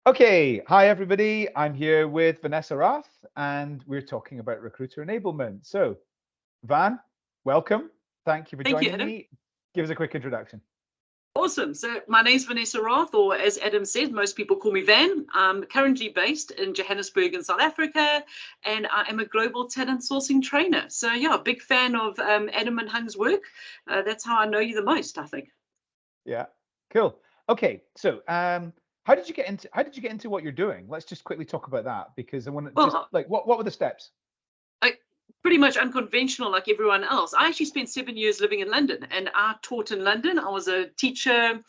Okay, hi everybody. I'm here with Vanessa Raath, and we're talking about recruiter enablement. So, Van, welcome. Thank you for Thank you, joining Adam. me. Give us a quick introduction. Awesome. So my name's Vanessa Raath, or as Adam said, most people call me Van. I'm currently based in Johannesburg in South Africa, and I am a global talent sourcing trainer. So yeah, big fan of Adam and Hung's work. That's how I know you the most, I think. Yeah, cool. Okay, so how did you get into what you're doing? Let's just quickly talk about that because I want to just Well, like what were the steps? I, pretty much unconventional like everyone else. I actually spent 7 years living in London, and I taught in London. I was a teacher,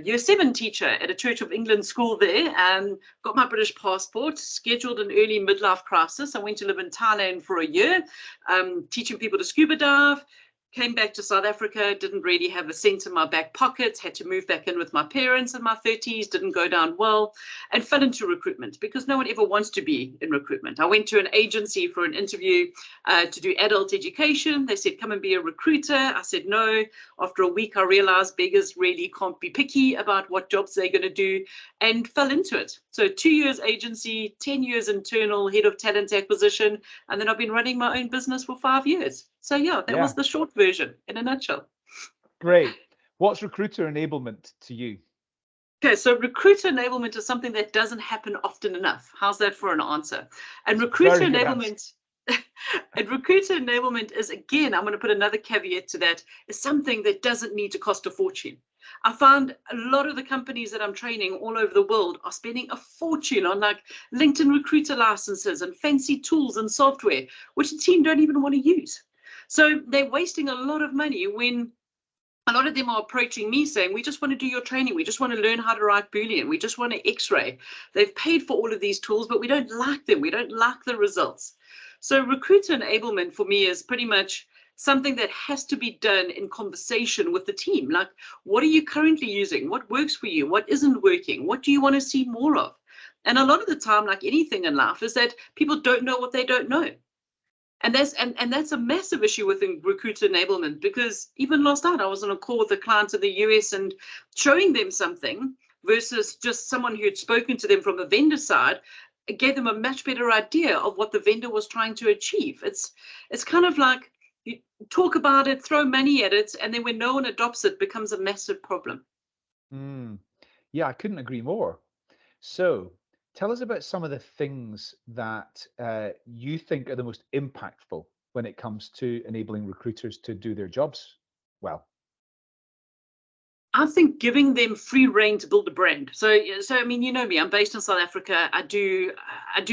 year 7 teacher at a Church of England school there, and got my British passport, scheduled an early midlife crisis. I went to live in Thailand for a year, teaching people to scuba dive. Came back to South Africa, didn't really have a cent in my back pocket, had to move back in with my parents in my 30s, didn't go down well, and fell into recruitment because no one ever wants to be in recruitment. I went to an agency for an interview to do adult education. They said, come and be a recruiter. I said, no. After a week, I realized beggars really can't be picky about what jobs they're going to do, and fell into it. So 2 years agency, 10 years internal, head of talent acquisition, and then I've been running my own business for 5 years. So yeah, that Yeah, was the short version in a nutshell. great. What's recruiter enablement to you? Okay, so recruiter enablement is something that doesn't happen often enough. How's that for an answer? And It's a recruiter very good answer. enablement, and recruiter enablement is, again, I'm going to put another caveat to that, is something that doesn't need to cost a fortune. I found a lot of the companies that I'm training all over the world are spending a fortune on like LinkedIn recruiter licenses and fancy tools and software, which the team don't even want to use. So they're wasting a lot of money when a lot of them are approaching me saying, we just want to do your training. We just want to learn how to write Boolean. We just want to X-ray. They've paid for all of these tools, but we don't like them. We don't like the results. So recruiter enablement for me is pretty much something that has to be done in conversation with the team. Like, what are you currently using? What works for you? What isn't working? What do you want to see more of? And a lot of the time, like anything in life, is that people don't know what they don't know. And that's a massive issue within recruiter enablement, because even last night I was on a call with a client in the US and showing them something versus just someone who had spoken to them from the vendor side. It gave them a much better idea of what the vendor was trying to achieve. It's kind of like you talk about it, throw money at it, and then when no one adopts it, becomes a massive problem. Mm, yeah, I couldn't agree more. So, tell us about some of the things that you think are the most impactful when it comes to enabling recruiters to do their jobs well. I think giving them free rein to build a brand. So I mean, you know me. I'm based in South Africa. I do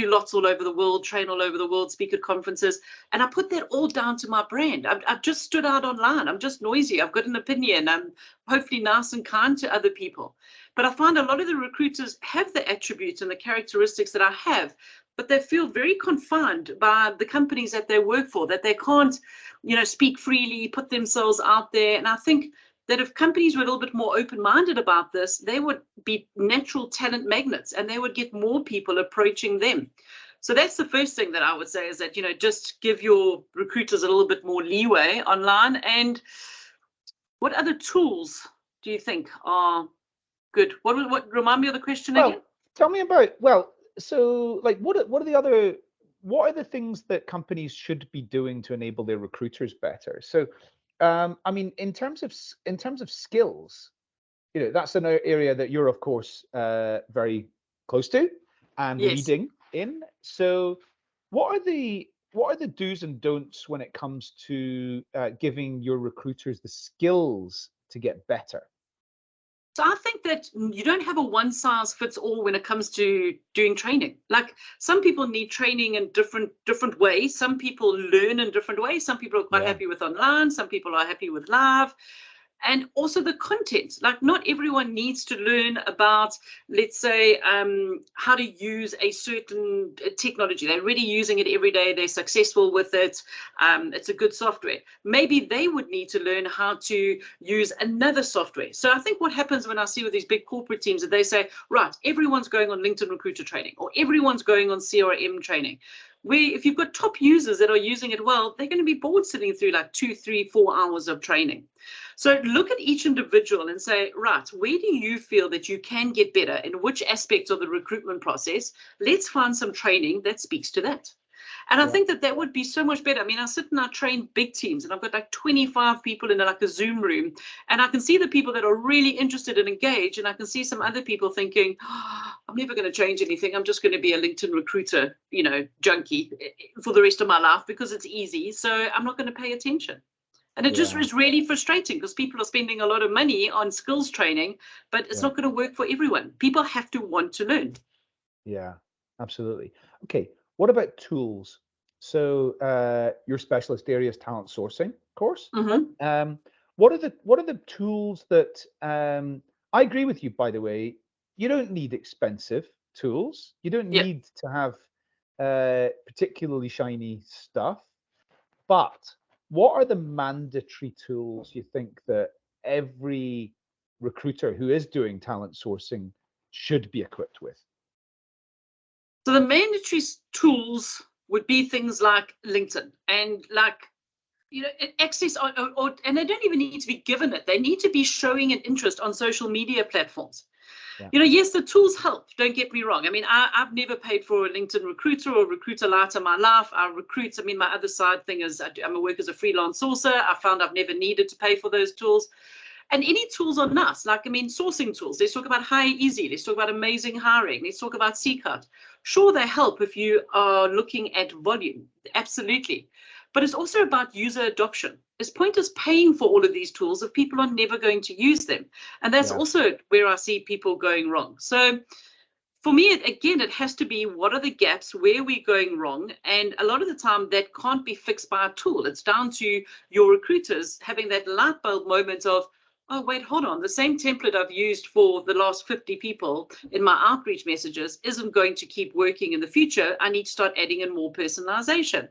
lots all over the world, train all over the world, speak at conferences, and I put that all down to my brand. I've just stood out online. I'm just noisy. I've got an opinion. I'm hopefully nice and kind to other people. But I find a lot of the recruiters have the attributes and the characteristics that I have, but they feel very confined by the companies that they work for, that they can't, speak freely, put themselves out there. And I think that if companies were a little bit more open-minded about this, they would be natural talent magnets and they would get more people approaching them. So that's the first thing that I would say, is that, just give your recruiters a little bit more leeway online. And what other tools do you think are good? What remind me of the question again? Well, tell me about, so like what are the other what are the things that companies should be doing to enable their recruiters better? So, I mean, in terms of skills, that's an area that you're, of course, very close to and Yes. leading in. So, what are the do's and don'ts when it comes to giving your recruiters the skills to get better? So I think that you don't have a one size fits all when it comes to doing training. Like, some people need training in different ways. Some people learn in different ways. Some people are quite Yeah. happy with online. Some people are happy with live. And also the content. Like, not everyone needs to learn about, let's say, how to use a certain technology. They're already using it every day. They're successful with it. It's a good software. Maybe they would need to learn how to use another software. So I think what happens when I see with these big corporate teams, that they say, right, everyone's going on LinkedIn recruiter training, or everyone's going on CRM training. where if you've got top users that are using it well, they're going to be bored sitting through like 2, 3, 4 hours of training. So look at each individual and say, right, where do you feel that you can get better? In which aspects of the recruitment process? Let's find some training that speaks to that. And I Yeah. think that that would be so much better. I mean, I sit and I train big teams, and I've got like 25 people in like a Zoom room, and I can see the people that are really interested and engaged, and I can see some other people thinking, oh, I'm never going to change anything. I'm just going to be a LinkedIn recruiter, junkie for the rest of my life because it's easy. So I'm not going to pay attention. And it just Yeah. is really frustrating because people are spending a lot of money on skills training, but it's Yeah. not going to work for everyone. People have to want to learn. Yeah. Absolutely. Okay. What about tools? So your specialist area is talent sourcing, of course. Mm-hmm. Um, what are the tools that I agree with you, by the way. You don't need expensive tools. You don't Yeah. need to have particularly shiny stuff. But what are the mandatory tools you think that every recruiter who is doing talent sourcing should be equipped with? So the mandatory tools would be things like LinkedIn and like access and they don't even need to be given it. They need to be showing an interest on social media platforms. Yeah. Yes, the tools help. Don't get me wrong. I mean, I've never paid for a LinkedIn recruiter or recruiter light in my life. I recruit. I mean, my other side thing is I'm a work as a freelance sourcer. I found I've never needed to pay for those tools. And any tools are nice. Like, I mean, sourcing tools. Let's talk about Hire Easy. Let's talk about amazing hiring. Let's talk about Seekout. Sure, they help if you are looking at volume. Absolutely. But it's also about user adoption. There's pointless paying for all of these tools if people are never going to use them. And that's Yeah. also where I see people going wrong. So for me, again, it has to be what are the gaps, where are we going wrong? And a lot of the time that can't be fixed by a tool. It's down to your recruiters having that light bulb moment of, oh, wait, hold on. The same template I've used for the last 50 people in my outreach messages isn't going to keep working in the future. I need to start adding in more personalization.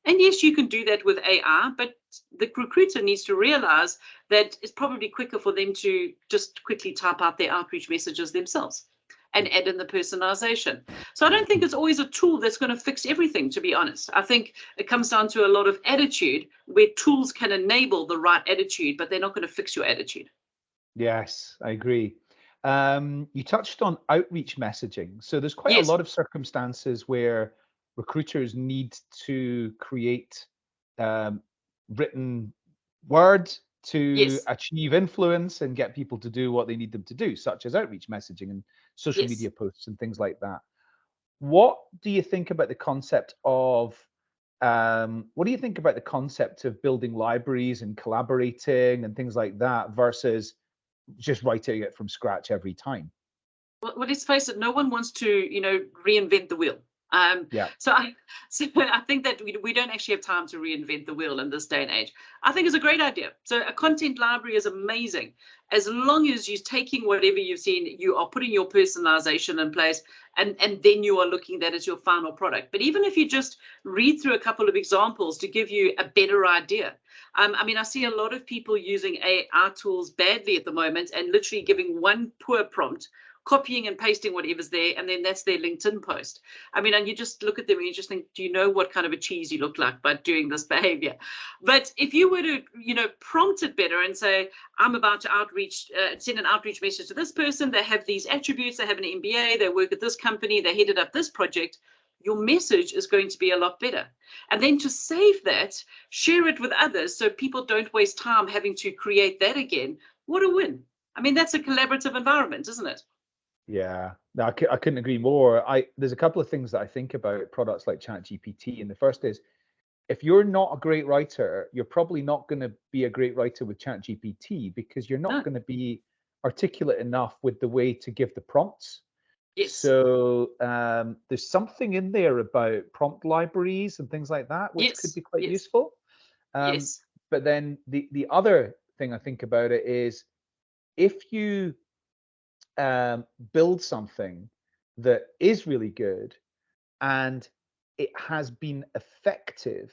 And yes, you can do that with AI, but the recruiter needs to realize that it's probably quicker for them to just quickly type out their outreach messages themselves and add in the personalization. So I don't think it's always a tool that's going to fix everything, to be honest. I think it comes down to a lot of attitude where tools can enable the right attitude, but they're not going to fix your attitude. Yes, I agree. You touched on outreach messaging. So there's quite a Yes, lot of circumstances where recruiters need to create um, written word to yes, achieve influence and get people to do what they need them to do, such as outreach messaging and social yes. media posts and things like that. What do you think about the concept of what do you think about the concept of building libraries and collaborating and things like that versus just writing it from scratch every time? Well, let's face it, no one wants to, reinvent the wheel. Um, Yeah. so I, so I think that we don't actually have time to reinvent the wheel in this day and age. I think it's a great idea. So a content library is amazing, as long as you're taking whatever you've seen, you are putting your personalization in place, and then you are looking at that as your final product. But even if you just read through a couple of examples to give you a better idea. I mean, I see a lot of people using AI tools badly at the moment and literally giving one poor prompt, copying and pasting whatever's there, and then that's their LinkedIn post. I mean, and you just look at them and you just think, do you know what kind of a cheese you look like by doing this behavior? But if you were to, prompt it better and say, I'm about to send an outreach message to this person, they have these attributes, they have an MBA, they work at this company, they headed up this project, your message is going to be a lot better. And then to save that, share it with others so people don't waste time having to create that again. What a win. I mean, that's a collaborative environment, isn't it? Yeah, no, I couldn't agree more. There's a couple of things that I think about products like ChatGPT, and the first is if you're not a great writer, you're probably not going to be a great writer with ChatGPT because you're not No. going to be articulate enough with the way to give the prompts. Yes. So there's something in there about prompt libraries and things like that, which could Yes. be quite Yes. useful. Um, Yes. but then the other thing I think about it is if you build something that is really good and it has been effective,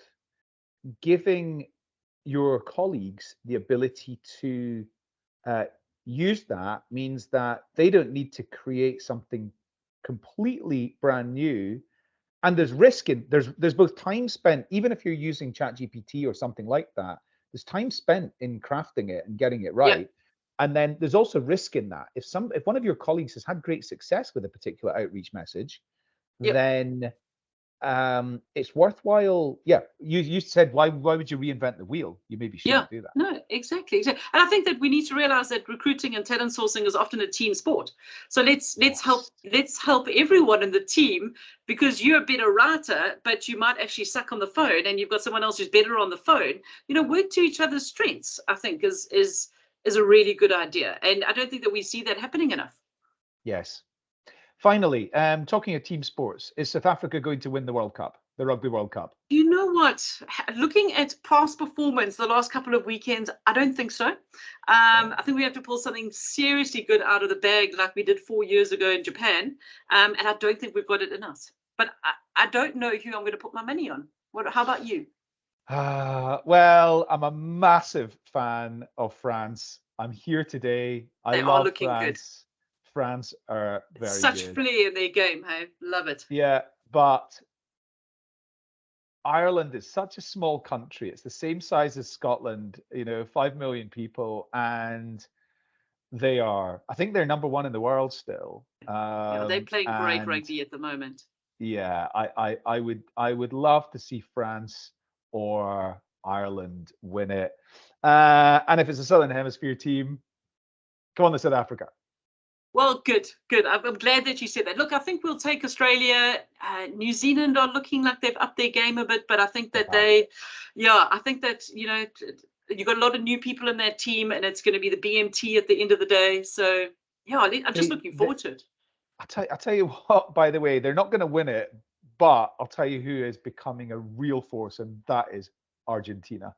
giving your colleagues the ability to uh, use that means that they don't need to create something completely brand new and there's risk in there's both time spent, even if you're using ChatGPT or something like that, there's time spent in crafting it and getting it Yeah, right. And then there's also risk in that. If one of your colleagues has had great success with a particular outreach message, yeah. then it's worthwhile. Yeah, you said why would you reinvent the wheel? You maybe Yeah, shouldn't do that. no, exactly. And I think that we need to realize that recruiting and talent sourcing is often a team sport. So Yes. let's help everyone in the team, because you're a better writer, but you might actually suck on the phone, and you've got someone else who's better on the phone. Work to each other's strengths, I think is a really good idea. And I don't think that we see that happening enough. Yes. Finally, talking of team sports, is South Africa going to win the World Cup, the Rugby World Cup? You know what? Looking at past performance the last couple of weekends, I don't think so. I think we have to pull something seriously good out of the bag, like we did 4 years ago in Japan. And I don't think we've got it in us. But I don't know who I'm going to put my money on. How about you? Well, I'm a massive fan of France. I'm here today. I They are love looking good. France. France are very Such good. flair in their game, hey? Love it. Yeah, but Ireland is such a small country. It's the same size as Scotland, 5 million people, and I think they're number one in the world still. Yeah, they're playing great And rugby at the moment. yeah, I would love to see France or Ireland win it. And if it's a Southern Hemisphere team, come on to South Africa. Well, good, good. I'm glad that you said that. Look, I think we'll take Australia. New Zealand are looking like they've upped their game a bit, but I think They that have. I think that, you've got a lot of new people in that team, and it's going to be the BMT at the end of the day. So, yeah, I'm just They, looking they, forward to it. I tell you what, by the way, they're not going to win it, but I'll tell you who is becoming a real force, and that is Argentina.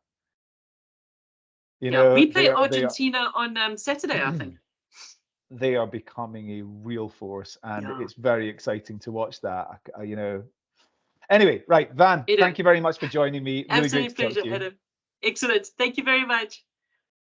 Yeah, we play They are Argentina on Saturday, I think. they are becoming a real force, and Yeah, it's very exciting to watch that. Anyway, right, Van, it is. thank you very much for joining me. Really great Absolute to talk pleasure, to you. Adam. Excellent. Thank you very much.